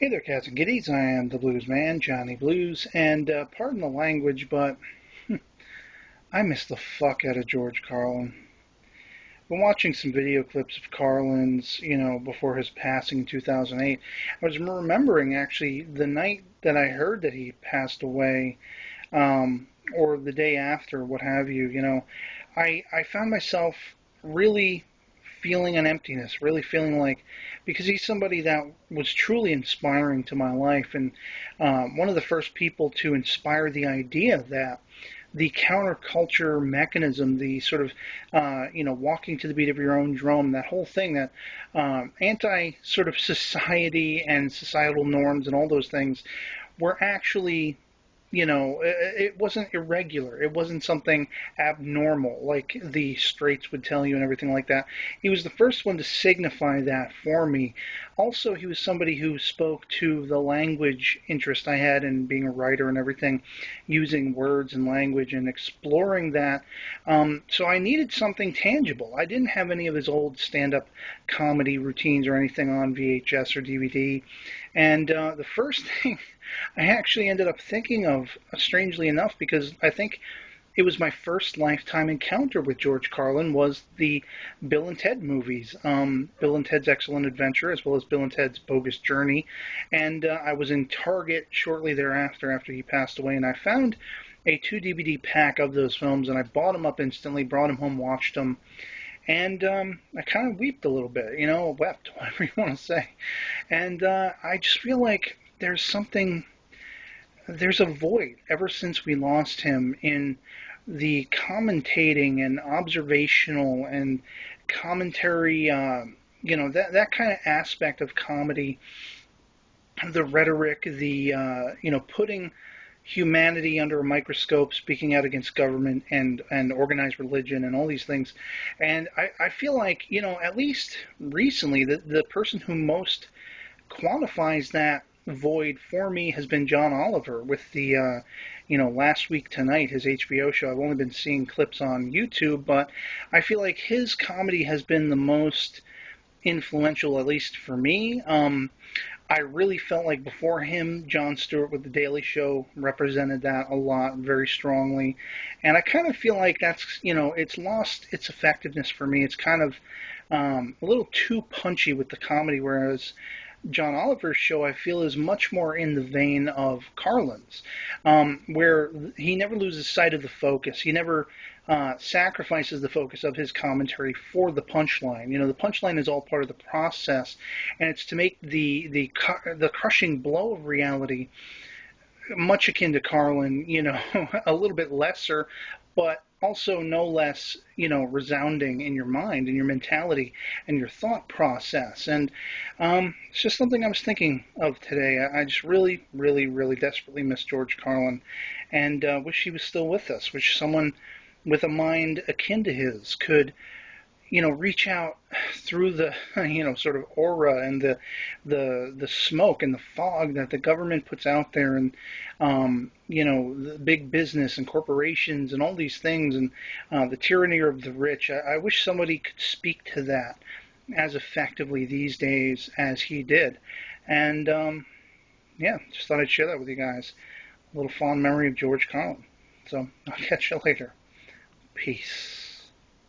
Hey there, cats and kitties. I am the Bluesman, Johnny Blues, and pardon the language, but I miss the fuck out of George Carlin. Been watching some video clips of Carlin's, before his passing in 2008. I was remembering actually the night that I heard that he passed away, or the day after, what have you. I found myself really feeling an emptiness, really feeling like, because he's somebody that was truly inspiring to my life, and one of the first people to inspire the idea that the counterculture mechanism, the sort of, walking to the beat of your own drum, that whole thing, that anti sort of society and societal norms and all those things were actually, it wasn't irregular. It wasn't something abnormal like the straights would tell you and everything like that. He was the first one to signify that for me. Also, he was somebody who spoke to the language interest I had in being a writer and everything, using words and language and exploring that. So I needed something tangible. I didn't have any of his old stand-up comedy routines or anything on VHS or DVD. And the first thing I actually ended up thinking of, strangely enough, because I think it was my first lifetime encounter with George Carlin, was the Bill and Ted movies, Bill and Ted's Excellent Adventure, as well as Bill and Ted's Bogus Journey. And I was in Target shortly thereafter, after he passed away, and I found a 2 DVD pack of those films, and I bought them up instantly, brought them home, watched them, and I kind of wept a little bit, wept, whatever you want to say. And I just feel like there's a void ever since we lost him in the commentating and observational and commentary, that kind of aspect of comedy, the rhetoric, the, putting humanity under a microscope, speaking out against government and organized religion and all these things. And I feel like, at least recently, the person who most quantifies that void for me has been John Oliver with the, Last Week Tonight, his HBO show. I've only been seeing clips on YouTube, but I feel like his comedy has been the most influential, at least for me. I really felt like before him, Jon Stewart with The Daily Show represented that a lot, very strongly. And I kind of feel like that's, it's lost its effectiveness for me. It's kind of a little too punchy with the comedy, whereas John Oliver's show, I feel, is much more in the vein of Carlin's, where he never loses sight of the focus. He never sacrifices the focus of his commentary for the punchline. The punchline is all part of the process, and it's to make the crushing blow of reality much akin to Carlin, a little bit lesser, but also no less, resounding in your mind and your mentality and your thought process. And it's just something I was thinking of today. I just really, really, really desperately miss George Carlin, and wish he was still with us. Wish someone with a mind akin to his could, reach out through the, sort of aura and the smoke and the fog that the government puts out there, and, the big business and corporations and all these things, and the tyranny of the rich. I wish somebody could speak to that as effectively these days as he did. And, yeah, just thought I'd share that with you guys. A little fond memory of George Carlin. So I'll catch you later. Peace.